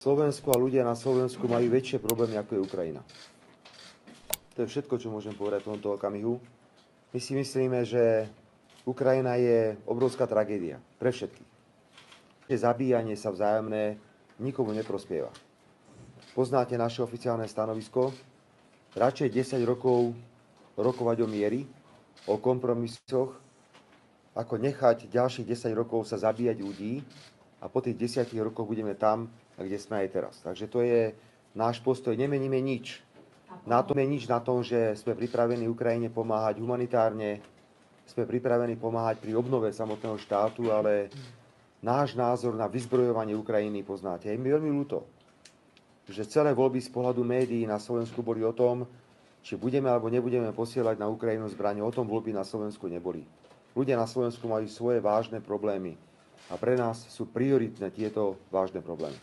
Slovensku a ľudia na Slovensku majú väčšie problémy, ako je Ukrajina. To je všetko, čo môžem povedať v tomto okamihu. My si myslíme, že Ukrajina je obrovská tragédia pre všetkých. Zabíjanie sa vzájomné nikomu neprospieva. Poznáte naše oficiálne stanovisko. Radšej 10 rokov rokovať o miery, o kompromisoch, ako nechať ďalších 10 rokov sa zabíjať ľudí a po tých 10 rokoch budeme tam, kde sme aj teraz. Takže to je náš postoj. Nemeníme nič. Na tom, že sme pripravení Ukrajine pomáhať humanitárne, sme pripravení pomáhať pri obnove samotného štátu, ale náš názor na vyzbrojovanie Ukrajiny poznáte. Je mi veľmi ľúto, že celé voľby z pohľadu médií na Slovensku boli o tom, či budeme alebo nebudeme posielať na Ukrajinu zbrane. O tom voľby na Slovensku neboli. Ľudia na Slovensku majú svoje vážne problémy a pre nás sú prioritné tieto vážne problémy.